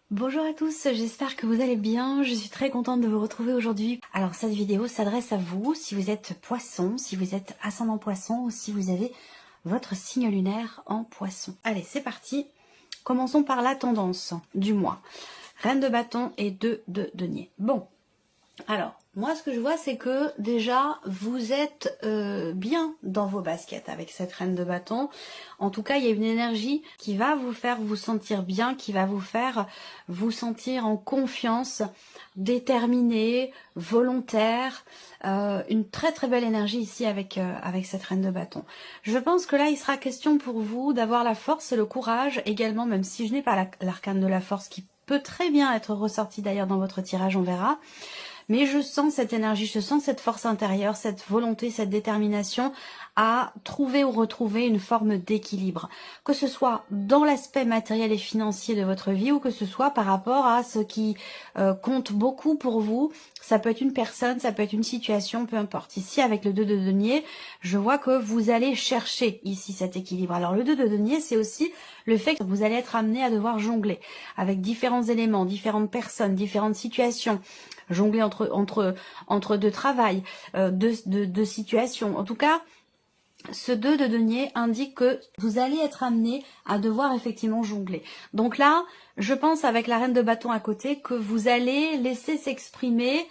Bonjour à tous, j'espère que vous allez bien. Je suis très contente de vous retrouver aujourd'hui. Alors cette vidéo s'adresse à vous si vous êtes poisson, si vous êtes ascendant poisson ou si vous avez votre signe lunaire en poisson. Allez, c'est parti. Commençons par la tendance du mois. Reine de bâton et 2 de denier. Bon, alors, moi ce que je vois c'est que déjà vous êtes bien dans vos baskets avec cette reine de bâton. En tout cas, il y a une énergie qui va vous faire vous sentir bien, qui va vous faire vous sentir en confiance, déterminé, volontaire. Une très très belle énergie ici avec cette reine de bâton. Je pense que là il sera question pour vous d'avoir la force et le courage également, même si je n'ai pas l'arcane de la force qui peut très bien être ressorti d'ailleurs dans votre tirage, on verra. Mais je sens cette énergie, je sens cette force intérieure, cette volonté, cette détermination à trouver ou retrouver une forme d'équilibre. Que ce soit dans l'aspect matériel et financier de votre vie ou que ce soit par rapport à ce qui compte beaucoup pour vous. Ça peut être une personne, ça peut être une situation, peu importe. Ici, avec le 2 de denier, je vois que vous allez chercher ici cet équilibre. Alors le 2 de denier, c'est aussi le fait que vous allez être amené à devoir jongler avec différents éléments, différentes personnes, différentes situations, jongler entre deux travails, deux situations. En tout cas, ce 2 de denier indique que vous allez être amené à devoir effectivement jongler. Donc là, je pense avec la reine de bâton à côté que vous allez laisser s'exprimer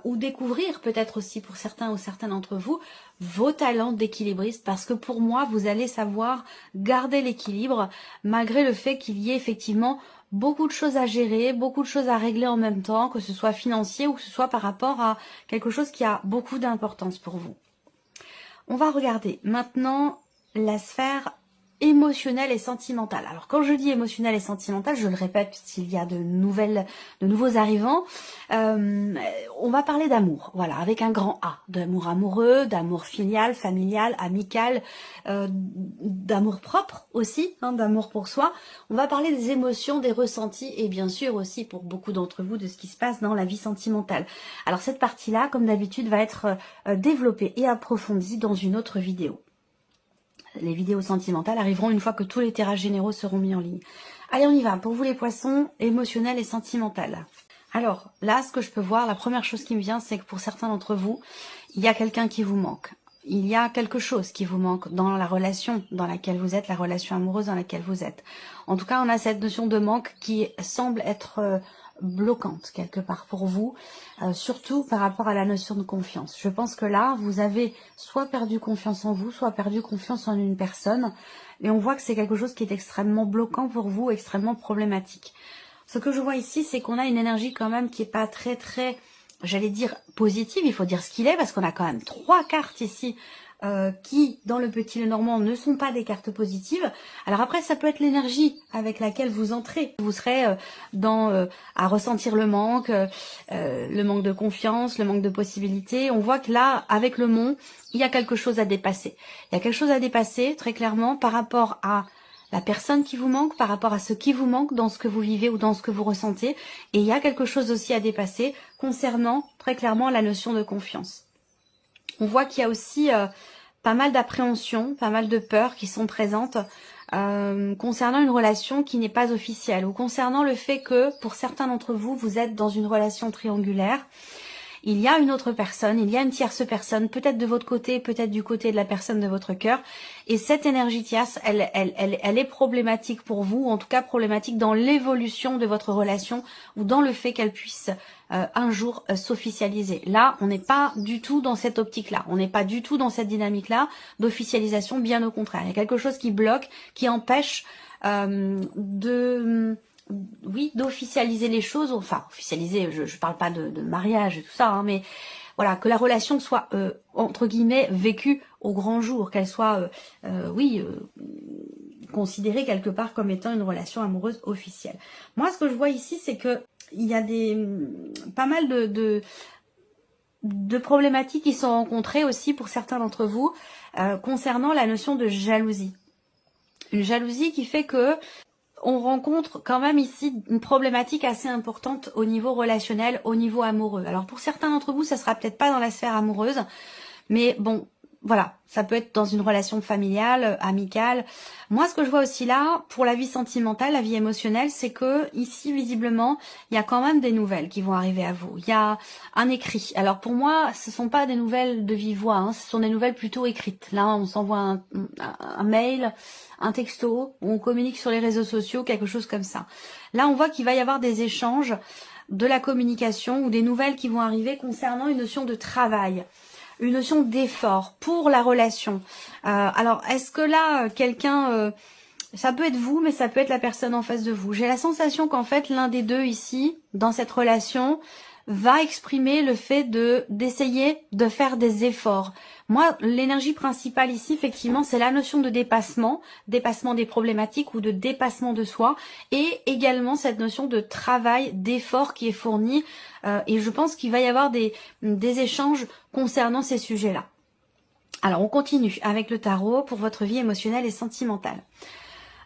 ou découvrir peut-être aussi pour certains ou certaines d'entre vous vos talents d'équilibriste, parce que pour moi vous allez savoir garder l'équilibre malgré le fait qu'il y ait effectivement beaucoup de choses à gérer, beaucoup de choses à régler en même temps, que ce soit financier ou que ce soit par rapport à quelque chose qui a beaucoup d'importance pour vous. On va regarder maintenant la sphère émotionnelle et sentimentale. Alors quand je dis émotionnelle et sentimentale, je le répète puisqu'il y a de nouveaux arrivants, on va parler d'amour, voilà, avec un grand A, d'amour amoureux, d'amour filial, familial, amical, d'amour propre aussi, hein, d'amour pour soi. On va parler des émotions, des ressentis et bien sûr aussi pour beaucoup d'entre vous de ce qui se passe dans la vie sentimentale. Alors cette partie-là, comme d'habitude, va être développée et approfondie dans une autre vidéo. Les vidéos sentimentales arriveront une fois que tous les tirages généraux seront mis en ligne. Allez, on y va. Pour vous les poissons, émotionnel et sentimental. Alors, là, ce que je peux voir, la première chose qui me vient, c'est que pour certains d'entre vous, il y a quelqu'un qui vous manque. Il y a quelque chose qui vous manque dans la relation dans laquelle vous êtes, la relation amoureuse dans laquelle vous êtes. En tout cas, on a cette notion de manque qui semble être bloquante quelque part pour vous, surtout par rapport à la notion de confiance. Je pense que là, vous avez soit perdu confiance en vous, soit perdu confiance en une personne, et on voit que c'est quelque chose qui est extrêmement bloquant pour vous, extrêmement problématique. Ce que je vois ici, c'est qu'on a une énergie quand même qui est pas très, j'allais dire positive, il faut dire ce qu'il est, parce qu'on a quand même 3 cartes ici qui, dans le petit Lenormand, ne sont pas des cartes positives. Alors après, ça peut être l'énergie avec laquelle vous entrez. Vous serez à ressentir le manque de confiance, le manque de possibilités. On voit que là, avec le mont, il y a quelque chose à dépasser. Il y a quelque chose à dépasser, très clairement, par rapport à la personne qui vous manque, par rapport à ce qui vous manque dans ce que vous vivez ou dans ce que vous ressentez. Et il y a quelque chose aussi à dépasser concernant, très clairement, la notion de confiance. On voit qu'il y a aussi pas mal d'appréhension, pas mal de peurs qui sont présentes concernant une relation qui n'est pas officielle ou concernant le fait que pour certains d'entre vous, vous êtes dans une relation triangulaire. Il y a une autre personne, il y a une tierce personne, peut-être de votre côté, peut-être du côté de la personne de votre cœur. Et cette énergie tierce, elle est problématique pour vous, ou en tout cas problématique dans l'évolution de votre relation ou dans le fait qu'elle puisse un jour s'officialiser. Là, on n'est pas du tout dans cette optique-là, on n'est pas du tout dans cette dynamique-là d'officialisation, bien au contraire. Il y a quelque chose qui bloque, qui empêche d'officialiser les choses, enfin officialiser, je parle pas de mariage et tout ça, hein, mais voilà, que la relation soit entre guillemets vécue au grand jour, qu'elle soit considérée quelque part comme étant une relation amoureuse officielle. Moi, ce que je vois ici, c'est que il y a pas mal de problématiques qui sont rencontrées aussi pour certains d'entre vous concernant la notion de jalousie. Une jalousie qui fait que on rencontre quand même ici une problématique assez importante au niveau relationnel, au niveau amoureux. Alors pour certains d'entre vous, ça sera peut-être pas dans la sphère amoureuse, mais bon, voilà, ça peut être dans une relation familiale, amicale. Moi, ce que je vois aussi là, pour la vie sentimentale, la vie émotionnelle, c'est que ici, visiblement, il y a quand même des nouvelles qui vont arriver à vous. Il y a un écrit. Alors pour moi, ce sont pas des nouvelles de vive voix, hein, ce sont des nouvelles plutôt écrites. Là, on s'envoie un mail, un texto, ou on communique sur les réseaux sociaux, quelque chose comme ça. Là, on voit qu'il va y avoir des échanges, de la communication ou des nouvelles qui vont arriver concernant une notion de travail. Une notion d'effort pour la relation. Alors, est-ce que là, quelqu'un, ça peut être vous, mais ça peut être la personne en face de vous. J'ai la sensation qu'en fait, l'un des deux ici, dans cette relation, va exprimer le fait d'essayer de faire des efforts. Moi, l'énergie principale ici, effectivement, c'est la notion de dépassement des problématiques ou de dépassement de soi, et également cette notion de travail, d'effort qui est fourni, et je pense qu'il va y avoir des échanges concernant ces sujets-là. Alors, on continue avec le tarot pour votre vie émotionnelle et sentimentale.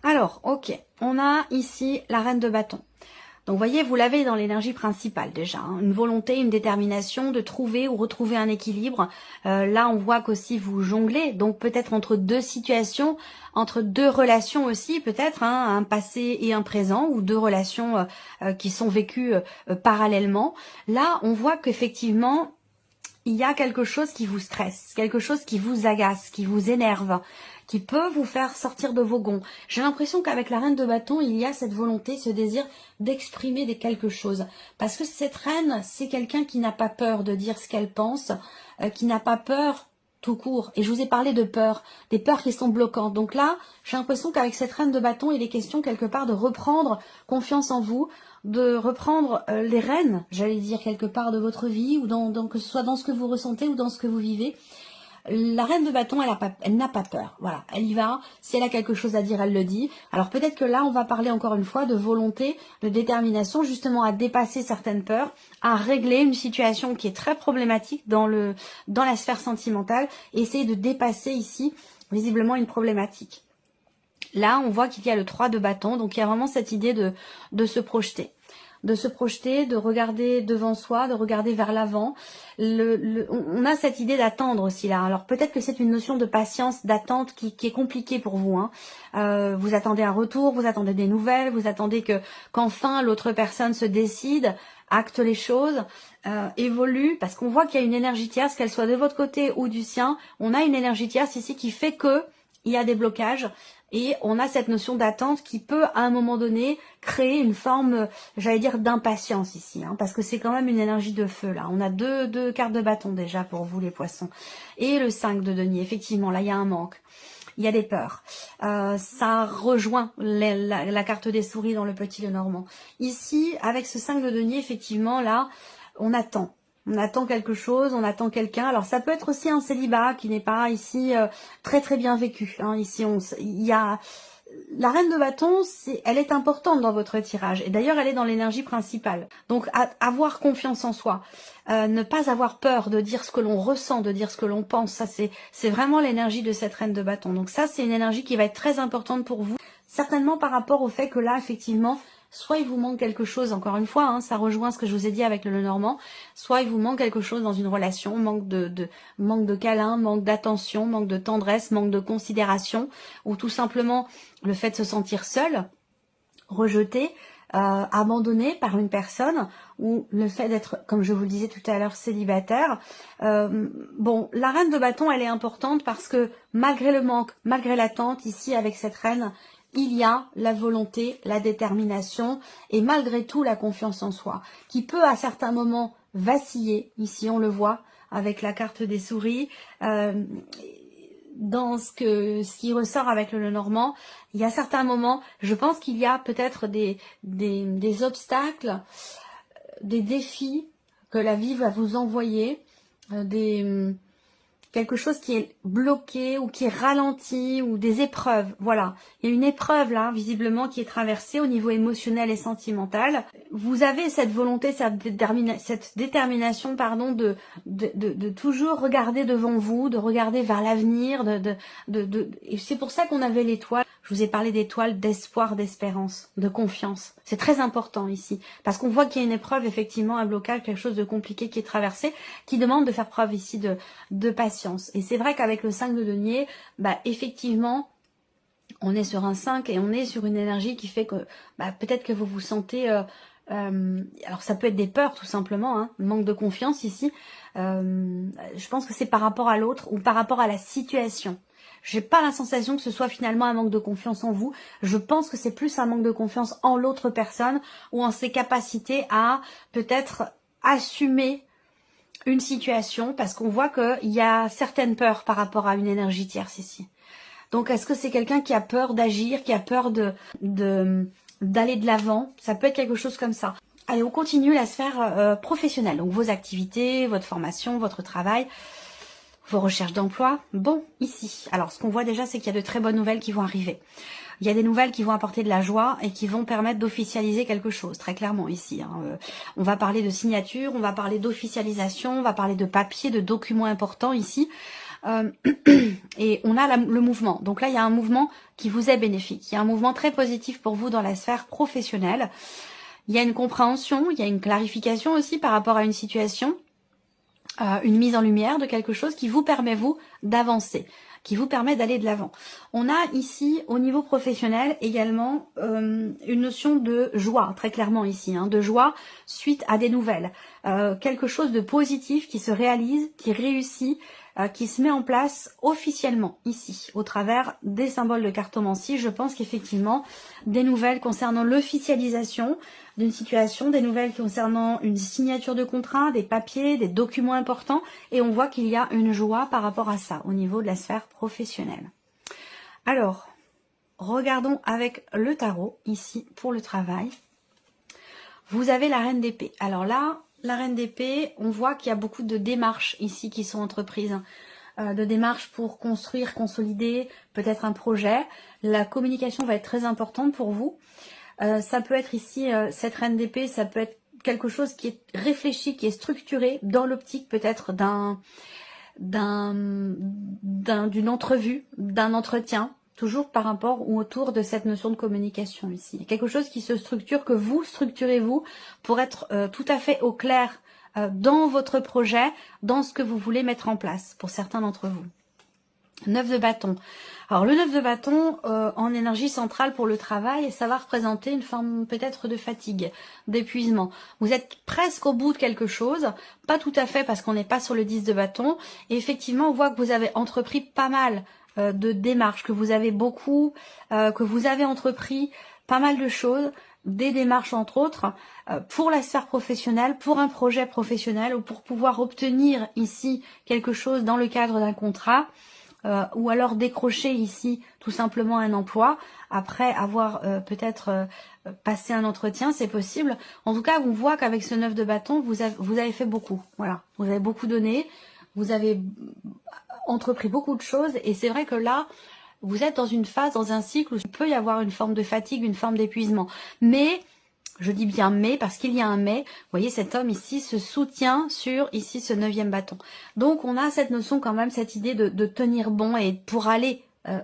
Alors, ok, on a ici la reine de bâton. Donc, vous voyez, vous l'avez dans l'énergie principale déjà, hein, une volonté, une détermination de trouver ou retrouver un équilibre. Là, on voit qu'aussi vous jonglez, donc peut-être entre deux situations, entre deux relations aussi, peut-être, hein, un passé et un présent, ou deux relations qui sont vécues parallèlement. Là, on voit qu'effectivement, il y a quelque chose qui vous stresse, quelque chose qui vous agace, qui vous énerve, qui peut vous faire sortir de vos gonds. J'ai l'impression qu'avec la reine de bâton, il y a cette volonté, ce désir d'exprimer quelque chose. Parce que cette reine, c'est quelqu'un qui n'a pas peur de dire ce qu'elle pense, qui n'a pas peur tout court. Et je vous ai parlé de peur, des peurs qui sont bloquantes. Donc là, j'ai l'impression qu'avec cette reine de bâton, il est question quelque part de reprendre confiance en vous, de reprendre les rênes, j'allais dire, quelque part de votre vie, ou que ce soit dans ce que vous ressentez ou dans ce que vous vivez. La reine de bâton, elle n'a pas peur. Voilà, elle y va. Si elle a quelque chose à dire, elle le dit. Alors peut-être que là, on va parler encore une fois de volonté, de détermination, justement à dépasser certaines peurs, à régler une situation qui est très problématique dans la sphère sentimentale, et essayer de dépasser ici, visiblement, une problématique. Là, on voit qu'il y a le 3 de bâton, donc il y a vraiment cette idée de se projeter. De se projeter, de regarder devant soi, de regarder vers l'avant. On a cette idée d'attendre aussi là. Alors peut-être que c'est une notion de patience, d'attente qui est compliquée pour vous. Hein. Vous attendez un retour, vous attendez des nouvelles, vous attendez qu'enfin l'autre personne se décide, acte les choses, évolue, parce qu'on voit qu'il y a une énergie tierce, qu'elle soit de votre côté ou du sien. On a une énergie tierce ici qui fait que il y a des blocages. Et on a cette notion d'attente qui peut, à un moment donné, créer une forme, j'allais dire, d'impatience ici. Hein, parce que c'est quand même une énergie de feu, là. On a deux cartes de bâton, déjà, pour vous, les poissons. Et le 5 de denier, effectivement, là, il y a un manque. Il y a des peurs. Ça rejoint la carte des souris dans le petit Lenormand. Ici, avec ce 5 de denier, effectivement, là, on attend. On attend quelque chose, on attend quelqu'un. Alors ça peut être aussi un célibat qui n'est pas ici très très bien vécu. Hein. Ici, il y a la reine de bâton, elle est importante dans votre tirage. Et d'ailleurs, elle est dans l'énergie principale. Donc, avoir confiance en soi, ne pas avoir peur de dire ce que l'on ressent, de dire ce que l'on pense. Ça, c'est vraiment l'énergie de cette reine de bâton. Donc ça, c'est une énergie qui va être très importante pour vous. Certainement par rapport au fait que là, effectivement, soit il vous manque quelque chose, encore une fois, hein, ça rejoint ce que je vous ai dit avec le Lenormand, soit il vous manque quelque chose dans une relation, manque de câlin, manque d'attention, manque de tendresse, manque de considération, ou tout simplement le fait de se sentir seul, rejeté, abandonné par une personne, ou le fait d'être, comme je vous le disais tout à l'heure, célibataire. Bon, la reine de bâton, elle est importante parce que malgré le manque, malgré l'attente, ici avec cette reine, il y a la volonté, la détermination et malgré tout la confiance en soi, qui peut à certains moments vaciller. Ici, on le voit avec la carte des souris. Dans ce qui ressort avec le Lenormand, il y a certains moments, je pense qu'il y a peut-être des obstacles, des défis que la vie va vous envoyer, quelque chose qui est bloqué ou qui est ralenti ou des épreuves. Voilà, il y a une épreuve là, visiblement, qui est traversée au niveau émotionnel et sentimental. Vous avez cette volonté, cette détermination, pardon, de toujours regarder devant vous, de regarder vers l'avenir, et c'est pour ça qu'on avait l'étoile. Je vous ai parlé d'étoiles, d'espoir, d'espérance, de confiance. C'est très important ici, parce qu'on voit qu'il y a une épreuve, effectivement, un blocage, quelque chose de compliqué qui est traversé, qui demande de faire preuve ici de patience. Et c'est vrai qu'avec le 5 de denier, effectivement, on est sur un 5 et on est sur une énergie qui fait que peut-être que vous vous sentez... alors ça peut être des peurs tout simplement, hein, manque de confiance ici. Je pense que c'est par rapport à l'autre ou par rapport à la situation. J'ai pas la sensation que ce soit finalement un manque de confiance en vous. Je pense que c'est plus un manque de confiance en l'autre personne ou en ses capacités à peut-être assumer une situation, parce qu'on voit qu'il y a certaines peurs par rapport à une énergie tierce ici. Donc est-ce que c'est quelqu'un qui a peur d'agir, qui a peur d'aller de l'avant? Ça peut être quelque chose comme ça. Allez, on continue la sphère professionnelle. Donc vos activités, votre formation, votre travail, vos recherches d'emploi. Bon, ici. Alors ce qu'on voit déjà, c'est qu'il y a de très bonnes nouvelles qui vont arriver. Il y a des nouvelles qui vont apporter de la joie et qui vont permettre d'officialiser quelque chose, très clairement ici. On va parler de signature, on va parler d'officialisation, on va parler de papier, de documents importants ici. Et on a le mouvement. Donc là, il y a un mouvement qui vous est bénéfique. Il y a un mouvement très positif pour vous dans la sphère professionnelle. Il y a une compréhension, il y a une clarification aussi par rapport à une situation, une mise en lumière de quelque chose qui vous permet, vous, d'avancer, qui vous permet d'aller de l'avant. On a ici, au niveau professionnel, également une notion de joie, très clairement ici, hein, de joie suite à des nouvelles. Quelque chose de positif qui se réalise, qui réussit, qui se met en place officiellement ici, au travers des symboles de cartomancie. Je pense qu'effectivement, des nouvelles concernant l'officialisation d'une situation, des nouvelles concernant une signature de contrat, des papiers, des documents importants, et on voit qu'il y a une joie par rapport à ça, au niveau de la sphère professionnelle. Alors, regardons avec le tarot, ici, pour le travail. Vous avez la reine d'épée. Alors là, la reine d'épée, on voit qu'il y a beaucoup de démarches ici qui sont entreprises, de démarches pour construire, consolider peut-être un projet. La communication va être très importante pour vous. Ça peut être ici, cette reine d'épée, ça peut être quelque chose qui est réfléchi, qui est structuré dans l'optique peut-être d'une entrevue, d'un entretien, toujours par rapport ou autour de cette notion de communication ici. Il y a quelque chose qui se structure, que vous structurez-vous pour être tout à fait au clair dans votre projet, dans ce que vous voulez mettre en place, pour certains d'entre vous. 9 de bâton. Alors le 9 de bâton en énergie centrale pour le travail, ça va représenter une forme peut-être de fatigue, d'épuisement. Vous êtes presque au bout de quelque chose, pas tout à fait parce qu'on n'est pas sur le 10 de bâton. Et effectivement, on voit que vous avez entrepris pas mal de démarches, que vous avez beaucoup, que vous avez entrepris pas mal de choses, des démarches entre autres, pour la sphère professionnelle, pour un projet professionnel ou pour pouvoir obtenir ici quelque chose dans le cadre d'un contrat. Ou alors décrocher ici tout simplement un emploi après avoir peut-être passé un entretien, c'est possible. En tout cas, on voit qu'avec ce 9 de bâton, vous avez fait beaucoup. Voilà, vous avez beaucoup donné, vous avez entrepris beaucoup de choses et c'est vrai que là, vous êtes dans une phase, dans un cycle où il peut y avoir une forme de fatigue, une forme d'épuisement. Mais... je dis bien mais parce qu'il y a un mais. Vous voyez, cet homme ici se soutient sur ici ce 9e bâton. Donc on a cette notion quand même, cette idée de tenir bon et pour aller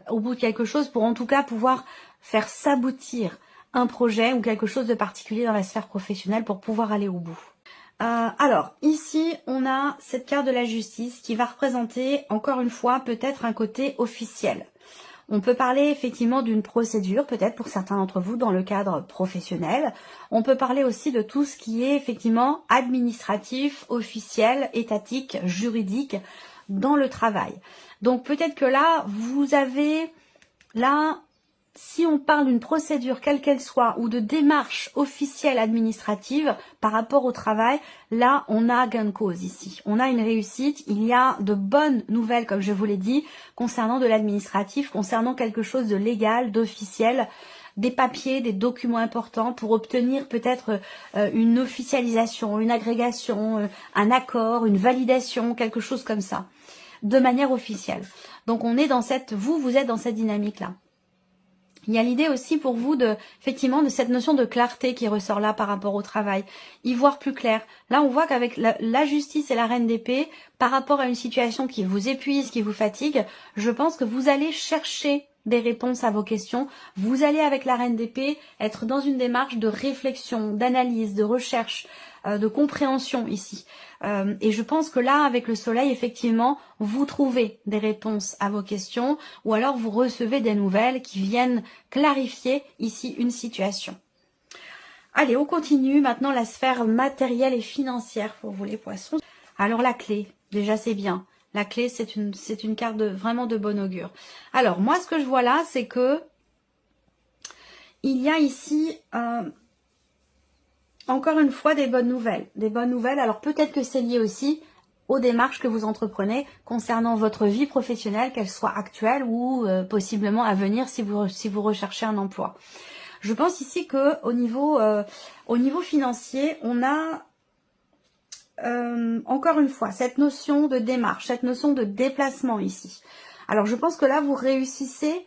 au bout de quelque chose, pour en tout cas pouvoir faire s'aboutir un projet ou quelque chose de particulier dans la sphère professionnelle pour pouvoir aller au bout. Alors ici on a cette carte de la justice qui va représenter encore une fois peut-être un côté officiel. On peut parler effectivement d'une procédure, peut-être pour certains d'entre vous, dans le cadre professionnel. On peut parler aussi de tout ce qui est effectivement administratif, officiel, étatique, juridique dans le travail. Donc peut-être que là, vous avez, là, si on parle d'une procédure quelle qu'elle soit ou de démarche officielle administrative par rapport au travail, là on a gain de cause ici. On a une réussite, il y a de bonnes nouvelles comme je vous l'ai dit concernant de l'administratif, concernant quelque chose de légal, d'officiel, des papiers, des documents importants pour obtenir peut-être une officialisation, une agrégation, un accord, une validation, quelque chose comme ça, de manière officielle. Donc on est dans cette, vous êtes dans cette dynamique-là. Il y a l'idée aussi pour vous effectivement de cette notion de clarté qui ressort là par rapport au travail, y voir plus clair. Là, on voit qu'avec la justice et la reine d'épée, par rapport à une situation qui vous épuise, qui vous fatigue, je pense que vous allez chercher des réponses à vos questions. Vous allez avec la reine d'épée être dans une démarche de réflexion, d'analyse, de recherche, de compréhension ici. Et je pense que là, avec le soleil, effectivement, vous trouvez des réponses à vos questions ou alors vous recevez des nouvelles qui viennent clarifier ici une situation. Allez, on continue maintenant la sphère matérielle et financière pour vous les poissons. Alors la clé, déjà c'est bien. La clé, c'est une carte vraiment de bon augure. Alors, moi, ce que je vois là, c'est que il y a ici, encore une fois, des bonnes nouvelles. Des bonnes nouvelles. Alors, peut-être que c'est lié aussi aux démarches que vous entreprenez concernant votre vie professionnelle, qu'elle soit actuelle ou possiblement à venir si vous recherchez un emploi. Je pense ici que au niveau financier, on a... encore une fois, cette notion de démarche, cette notion de déplacement ici. Alors, je pense que là, vous réussissez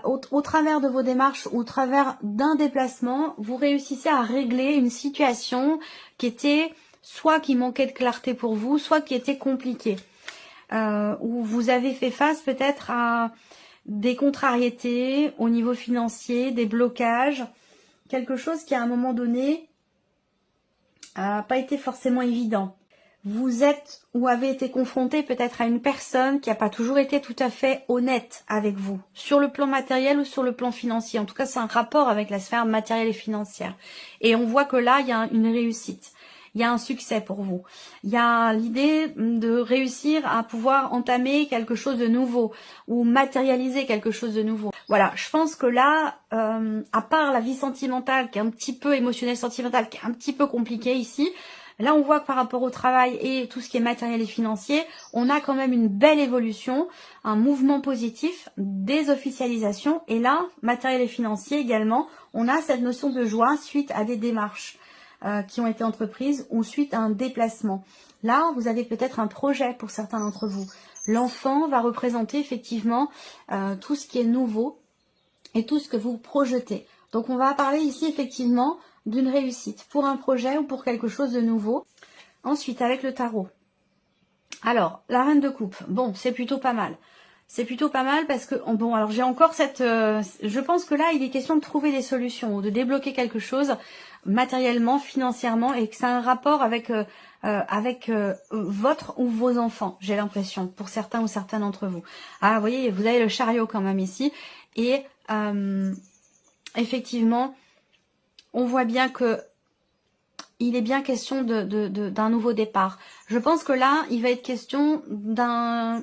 au travers de vos démarches, au travers d'un déplacement, vous réussissez à régler une situation qui était soit qui manquait de clarté pour vous, soit qui était compliquée. Où vous avez fait face peut-être à des contrariétés au niveau financier, des blocages, quelque chose qui à un moment donné n'a pas été forcément évident. Vous êtes ou avez été confronté peut-être à une personne qui n'a pas toujours été tout à fait honnête avec vous, sur le plan matériel ou sur le plan financier. En tout cas, c'est un rapport avec la sphère matérielle et financière. Et on voit que là, il y a une réussite. Il y a un succès pour vous. Il y a l'idée de réussir à pouvoir entamer quelque chose de nouveau ou matérialiser quelque chose de nouveau. Voilà, je pense que là, à part la vie sentimentale qui est un petit peu émotionnelle, sentimentale, qui est un petit peu compliquée ici, là on voit que par rapport au travail et tout ce qui est matériel et financier, on a quand même une belle évolution, un mouvement positif, des officialisations. Et là, matériel et financier également, on a cette notion de joie suite à des démarches qui ont été entreprises ou suite à un déplacement. Là, vous avez peut-être un projet pour certains d'entre vous. L'enfant va représenter effectivement tout ce qui est nouveau et tout ce que vous projetez. Donc, on va parler ici effectivement d'une réussite pour un projet ou pour quelque chose de nouveau. Ensuite, avec le tarot. Alors, la reine de coupe, bon, c'est plutôt pas mal. C'est plutôt pas mal parce que, bon, alors j'ai encore cette... je pense que là, il est question de trouver des solutions ou de débloquer quelque chose matériellement, financièrement et que ça a un rapport avec votre ou vos enfants, j'ai l'impression, pour certains ou certaines d'entre vous. Ah, vous voyez, vous avez le chariot quand même ici. Et effectivement, on voit bien que il est bien question d'un nouveau départ. Je pense que là, il va être question d'un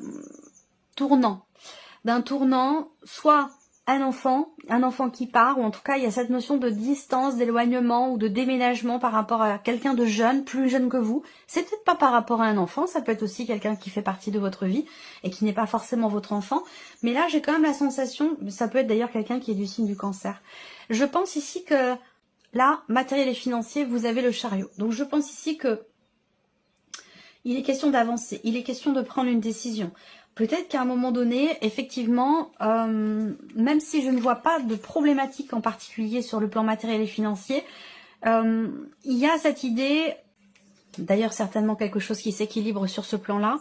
tournant, soit un enfant qui part, ou en tout cas il y a cette notion de distance, d'éloignement ou de déménagement par rapport à quelqu'un de jeune, plus jeune que vous. C'est peut-être pas par rapport à un enfant, ça peut être aussi quelqu'un qui fait partie de votre vie et qui n'est pas forcément votre enfant. Mais là j'ai quand même la sensation, ça peut être d'ailleurs quelqu'un qui est du signe du cancer. Je pense ici que là, matériel et financier, vous avez le chariot. Donc je pense ici que il est question d'avancer, il est question de prendre une décision. Peut-être qu'à un moment donné, effectivement, même si je ne vois pas de problématique en particulier sur le plan matériel et financier, il y a cette idée, d'ailleurs certainement quelque chose qui s'équilibre sur ce plan-là,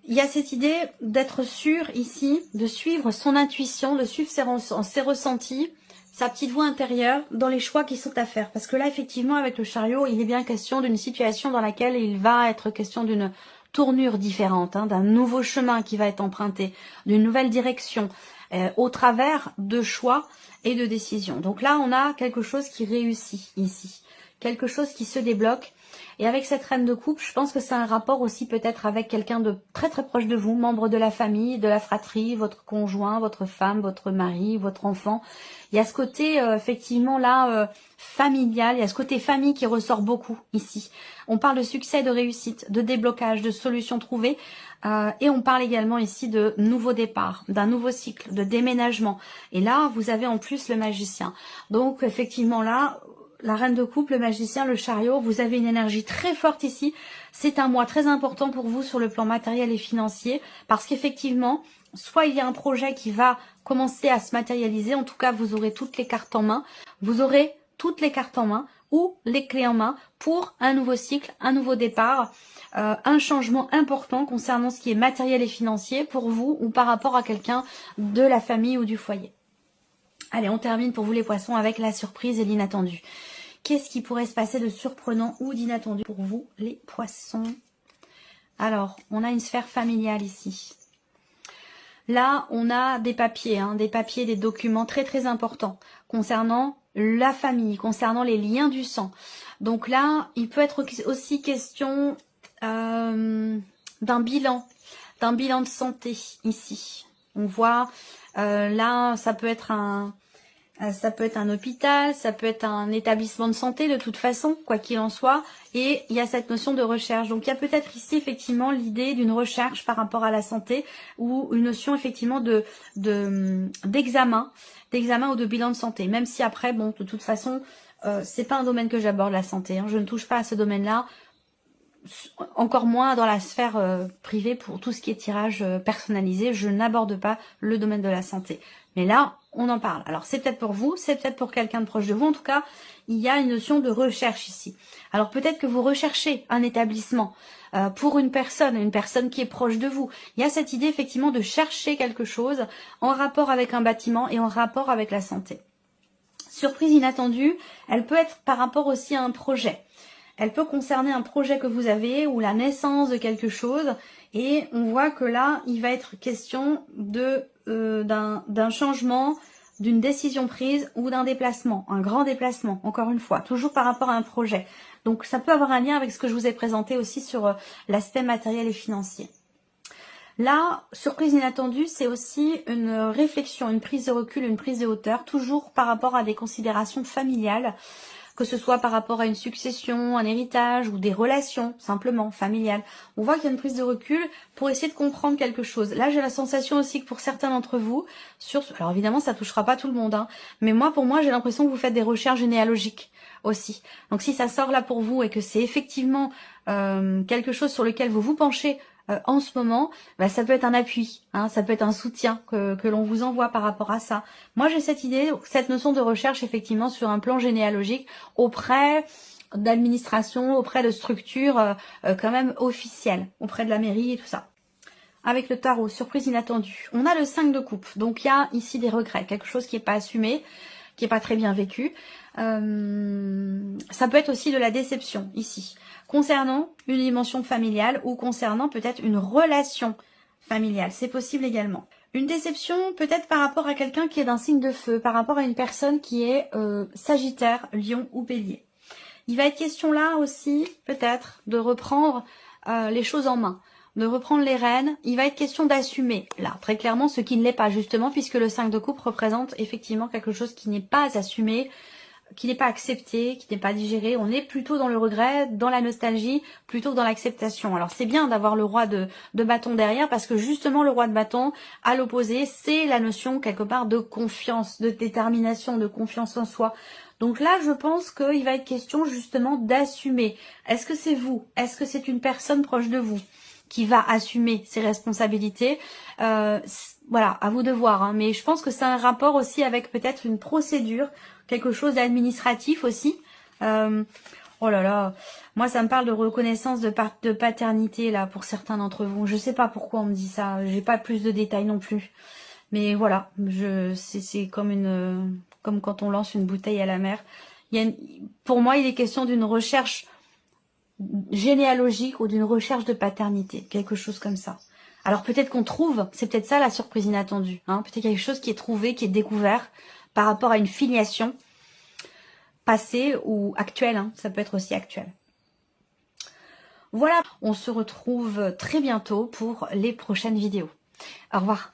il y a cette idée d'être sûr ici, de suivre son intuition, de suivre ses ressentis, sa petite voix intérieure dans les choix qui sont à faire. Parce que là, effectivement, avec le chariot, il est bien question d'une situation dans laquelle il va être question d'une tournure différente, hein, d'un nouveau chemin qui va être emprunté, d'une nouvelle direction, au travers de choix et de décisions. Donc là, on a quelque chose qui réussit ici, quelque chose qui se débloque. Et avec cette reine de coupe, je pense que c'est un rapport aussi peut-être avec quelqu'un de très très proche de vous, membre de la famille, de la fratrie, votre conjoint, votre femme, votre mari, votre enfant. Il y a ce côté effectivement là familial, il y a ce côté famille qui ressort beaucoup ici. On parle de succès, de réussite, de déblocage, de solutions trouvées. Et on parle également ici de nouveau départ, d'un nouveau cycle, de déménagement. Et là, vous avez en plus le magicien. Donc effectivement là, la reine de coupe, le magicien, le chariot, vous avez une énergie très forte ici. C'est un mois très important pour vous sur le plan matériel et financier parce qu'effectivement, soit il y a un projet qui va commencer à se matérialiser, en tout cas vous aurez toutes les cartes en main. Vous aurez toutes les cartes en main ou les clés en main pour un nouveau cycle, un nouveau départ, un changement important concernant ce qui est matériel et financier pour vous ou par rapport à quelqu'un de la famille ou du foyer. Allez, on termine pour vous les poissons avec la surprise et l'inattendu. Qu'est-ce qui pourrait se passer de surprenant ou d'inattendu pour vous les poissons? Alors, on a une sphère familiale ici. Là, on a des papiers, des documents très très importants concernant la famille, concernant les liens du sang. Donc là, il peut être aussi question d'un bilan de santé ici. On voit là, ça peut être un hôpital, ça peut être un établissement de santé de toute façon, quoi qu'il en soit. Et il y a cette notion de recherche. Donc il y a peut-être ici effectivement l'idée d'une recherche par rapport à la santé ou une notion effectivement d'examen ou de bilan de santé. Même si après, bon, de toute façon, c'est pas un domaine que j'aborde, la santé. Je ne touche pas à ce domaine-là. Encore moins dans la sphère privée pour tout ce qui est tirage personnalisé. Je n'aborde pas le domaine de la santé. Mais là, on en parle. Alors, c'est peut-être pour vous, c'est peut-être pour quelqu'un de proche de vous. En tout cas, il y a une notion de recherche ici. Alors, peut-être que vous recherchez un établissement pour une personne qui est proche de vous. Il y a cette idée, effectivement, de chercher quelque chose en rapport avec un bâtiment et en rapport avec la santé. Surprise inattendue, elle peut être par rapport aussi à un projet. Elle peut concerner un projet que vous avez ou la naissance de quelque chose. Et on voit que là, il va être question d'un changement, d'une décision prise ou d'un déplacement, un grand déplacement, encore une fois, toujours par rapport à un projet. Donc ça peut avoir un lien avec ce que je vous ai présenté aussi sur l'aspect matériel et financier. Là, surprise inattendue, c'est aussi une réflexion, une prise de recul, une prise de hauteur, toujours par rapport à des considérations familiales, que ce soit par rapport à une succession, un héritage ou des relations simplement familiales. On voit qu'il y a une prise de recul pour essayer de comprendre quelque chose. Là, j'ai la sensation aussi que pour certains d'entre vous, alors évidemment, ça touchera pas tout le monde, mais pour moi, j'ai l'impression que vous faites des recherches généalogiques aussi. Donc si ça sort là pour vous et que c'est effectivement quelque chose sur lequel vous vous penchez en ce moment, ça peut être un appui, ça peut être un soutien que l'on vous envoie par rapport à ça. Moi, j'ai cette idée, cette notion de recherche effectivement sur un plan généalogique auprès d'administration, auprès de structures quand même officielles, auprès de la mairie et tout ça. Avec le tarot, surprise inattendue. On a le 5 de coupe, donc il y a ici des regrets, quelque chose qui n'est pas assumé, qui n'est pas très bien vécu. Ça peut être aussi de la déception ici, concernant une dimension familiale ou concernant peut-être une relation familiale, c'est possible également. Une déception peut-être par rapport à quelqu'un qui est d'un signe de feu, par rapport à une personne qui est Sagittaire, Lion ou Bélier. Il va être question là aussi peut-être de reprendre les choses en main, de reprendre les rênes. Il va être question d'assumer là très clairement ce qui ne l'est pas justement, puisque le 5 de coupe représente effectivement quelque chose qui n'est pas assumé, qui n'est pas accepté, qui n'est pas digéré. On est plutôt dans le regret, dans la nostalgie, plutôt que dans l'acceptation. Alors c'est bien d'avoir le roi de bâton derrière, parce que justement le roi de bâton, à l'opposé, c'est la notion quelque part de confiance, de détermination, de confiance en soi. Donc là, je pense qu'il va être question justement d'assumer. Est-ce que c'est vous? Est-ce que c'est une personne proche de vous qui va assumer ses responsabilités? Voilà, à vous de voir. Mais je pense que c'est un rapport aussi avec peut-être une procédure, quelque chose d'administratif aussi. Oh là là, moi ça me parle de reconnaissance de paternité là pour certains d'entre vous. Je sais pas pourquoi on me dit ça, j'ai pas plus de détails non plus. Mais voilà, c'est comme quand on lance une bouteille à la mer. Pour moi, il est question d'une recherche généalogique ou d'une recherche de paternité, quelque chose comme ça. Alors peut-être qu'on trouve, c'est peut-être ça la surprise inattendue, peut-être quelque chose qui est trouvé, qui est découvert par rapport à une filiation passée ou actuelle, ça peut être aussi actuel. Voilà, on se retrouve très bientôt pour les prochaines vidéos. Au revoir.